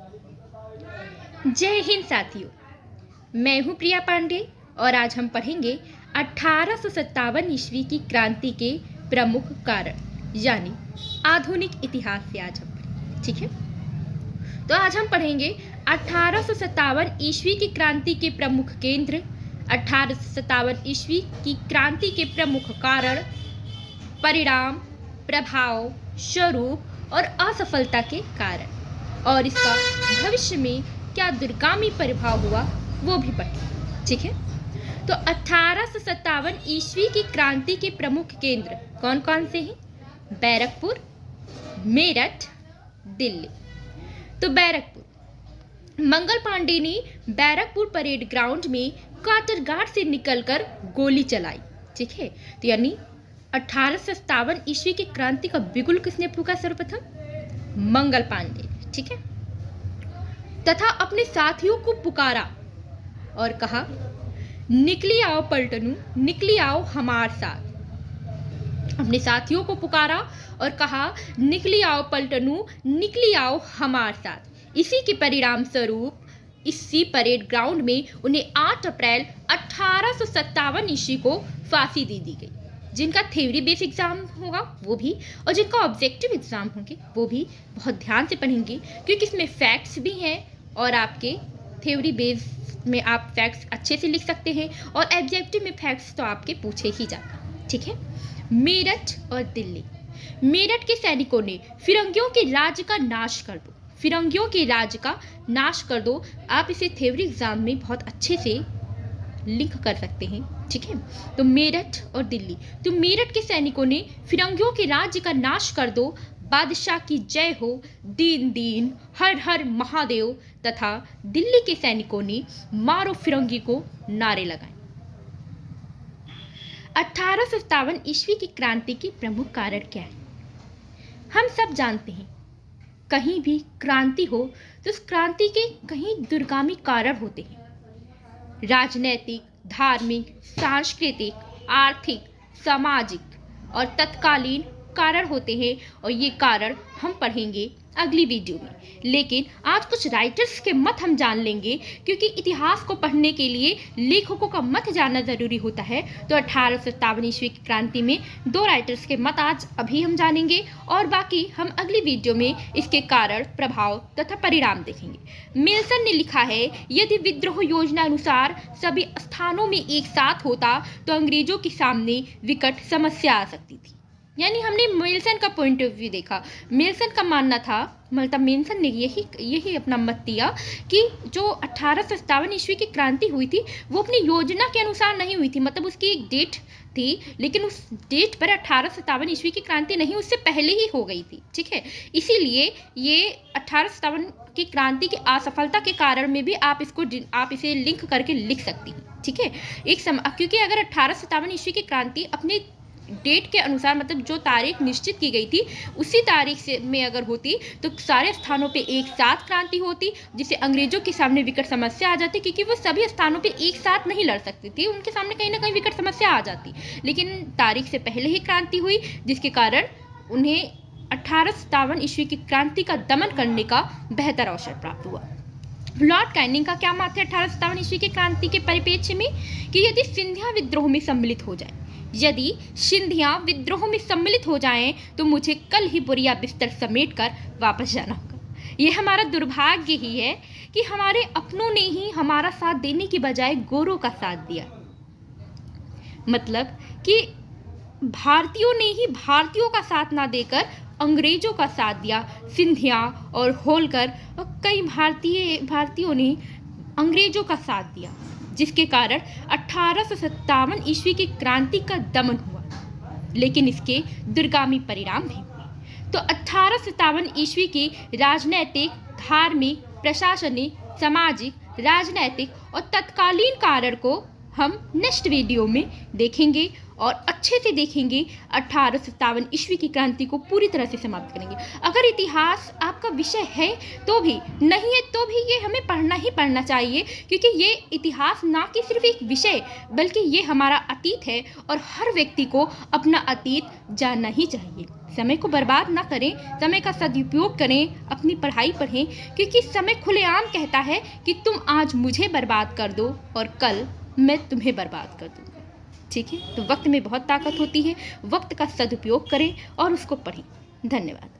जय हिंद साथियों, मैं हूं प्रिया पांडे और आज हम पढ़ेंगे 1857 ईस्वी की क्रांति के प्रमुख कारण यानी आधुनिक इतिहास से आज हम पढ़ेंगे। ठीक है, तो आज हम पढ़ेंगे 1857 ईस्वी की क्रांति के प्रमुख केंद्र, 1857 ईस्वी की क्रांति के प्रमुख कारण, परिणाम, प्रभाव, स्वरूप और असफलता के कारण और इसका भविष्य में क्या दूरगामी प्रभाव हुआ वो भी पढ़ें। ठीक है, तो 1857 ईस्वी की क्रांति के प्रमुख केंद्र कौन कौन से हैं? बैरकपुर, मेरठ, दिल्ली। तो बैरकपुर, मंगल पांडे ने बैरकपुर परेड ग्राउंड में काटरगार्ड से निकलकर गोली चलाई। ठीक है, तो यानी 1857 ईस्वी की क्रांति का बिगुल किसने फूंका? सर्वप्रथम मंगल पांडे। ठीक है, तथा अपने साथियों को पुकारा और कहा, निकली आओ पलटनू, निकली आओ हमारे साथ। अपने साथियों को पुकारा और कहा, निकली आओ पलटनू, निकली आओ हमारे साथ। इसी के परिणाम स्वरूप इसी परेड ग्राउंड में उन्हें 8 अप्रैल 1857 ईस्वी को फांसी दे दी गई। जिनका थ्योरी बेस एग्जाम होगा वो भी, और जिनका ऑब्जेक्टिव एग्जाम होंगे वो भी बहुत ध्यान से पढ़ेंगे, क्योंकि इसमें फैक्ट्स भी हैं और आपके थ्योरी बेस में आप फैक्ट्स अच्छे से लिख सकते हैं और ऑब्जेक्टिव में फैक्ट्स तो आपके पूछे ही जाते हैं। ठीक है, मेरठ और दिल्ली। मेरठ के सैनिकों ने फिरंगियों के राज्य का नाश कर दो, फिरंगियों के राज्य का नाश कर दो। आप इसे थ्योरी एग्जाम में बहुत अच्छे से लिंक कर सकते हैं। ठीक है, तो मेरठ और दिल्ली। तो मेरठ के सैनिकों ने फिरंगियों के राज्य का नाश कर दो, बादशाह की जय हो, दीन दीन, हर हर महादेव। तथा दिल्ली के सैनिकों ने मारो फिरंगी को नारे लगाए। 1857 ईस्वी की क्रांति के प्रमुख कारण क्या है? हम सब जानते हैं, कहीं भी क्रांति हो तो उस क्रांति के कहीं दूरगामी कारण होते हैं। राजनैतिक, धार्मिक, सांस्कृतिक, आर्थिक, सामाजिक और तत्कालीन कारण होते हैं और ये कारण हम पढ़ेंगे अगली वीडियो में। लेकिन आज कुछ राइटर्स के मत हम जान लेंगे, क्योंकि इतिहास को पढ़ने के लिए लेखकों का मत जानना ज़रूरी होता है। तो 1857 ईस्वी की क्रांति में 2 राइटर्स के मत आज अभी हम जानेंगे और बाकी हम अगली वीडियो में इसके कारण, प्रभाव तथा परिणाम देखेंगे। मिल्सन ने लिखा है, यदि विद्रोह योजना अनुसार सभी स्थानों में एक साथ होता तो अंग्रेजों के सामने विकट समस्या आ सकती थी। यानी हमने मिल्सन का पॉइंट ऑफ व्यू देखा। मिल्सन का मानना था, मतलब मिल्सन ने यही अपना मत दिया कि जो 1857 ईस्वी की क्रांति हुई थी वो अपनी योजना के अनुसार नहीं हुई थी। मतलब उसकी एक डेट थी, लेकिन उस डेट पर 1857 ईस्वी की क्रांति नहीं, उससे पहले ही हो गई थी। ठीक है, इसीलिए ये 1857 की क्रांति की असफलता के कारण में भी आप इसे लिंक करके लिख सकती हैं। ठीक है, क्योंकि अगर 1857 ईस्वी की क्रांति अपने डेट के अनुसार, मतलब जो तारीख निश्चित की गई थी उसी तारीख से में अगर होती तो सारे स्थानों पे एक साथ क्रांति होती, जिससे अंग्रेजों के सामने विकट समस्या आ जाती, क्योंकि वो सभी स्थानों पे एक साथ नहीं लड़ सकती थी, उनके सामने कहीं ना कहीं विकट समस्या आ जाती। लेकिन तारीख से पहले ही क्रांति हुई, जिसके कारण उन्हें 1857 ईस्वी की क्रांति का दमन करने का बेहतर अवसर प्राप्त हुआ। लॉर्ड कैनिंग का क्या मत है 1857 ईस्वी की क्रांति के परिप्रेक्ष्य में? कि यदि सिंधिया विद्रोह में सम्मिलित हो जाए, यदि सिंधिया विद्रोह में सम्मिलित हो जाएं तो मुझे कल ही बोरिया बिस्तर समेटकर वापस जाना होगा। ये हमारा दुर्भाग्य ही है कि हमारे अपनों ने ही हमारा साथ देने की बजाय गोरों का साथ दिया। मतलब कि भारतीयों ने ही भारतीयों का साथ ना देकर अंग्रेजों का साथ दिया। सिंधिया और होलकर और कई भारतीयों ने अंग्रेजों का साथ दिया, जिसके कारण 1857 ईस्वी की क्रांति का दमन हुआ, लेकिन इसके दूरगामी परिणाम भी हुए। तो 1857 ईस्वी की राजनैतिक, धार्मिक, प्रशासनिक, सामाजिक, राजनैतिक और तत्कालीन कारण को हम नेक्स्ट वीडियो में देखेंगे और अच्छे से देखेंगे। 1857 ईस्वी की क्रांति को पूरी तरह से समाप्त करेंगे। अगर इतिहास आपका विषय है तो भी, नहीं है तो भी ये हमें पढ़ना ही पढ़ना चाहिए, क्योंकि ये इतिहास ना कि सिर्फ एक विषय बल्कि ये हमारा अतीत है और हर व्यक्ति को अपना अतीत जानना ही चाहिए। समय को बर्बाद ना करें, समय का सदुपयोग करें, अपनी पढ़ाई पढ़ें, क्योंकि समय खुलेआम कहता है कि तुम आज मुझे बर्बाद कर दो और कल मैं तुम्हें बर्बाद कर दूँगा। ठीक है, तो वक्त में बहुत ताकत होती है, वक्त का सदुपयोग करें और उसको पढ़ें। धन्यवाद।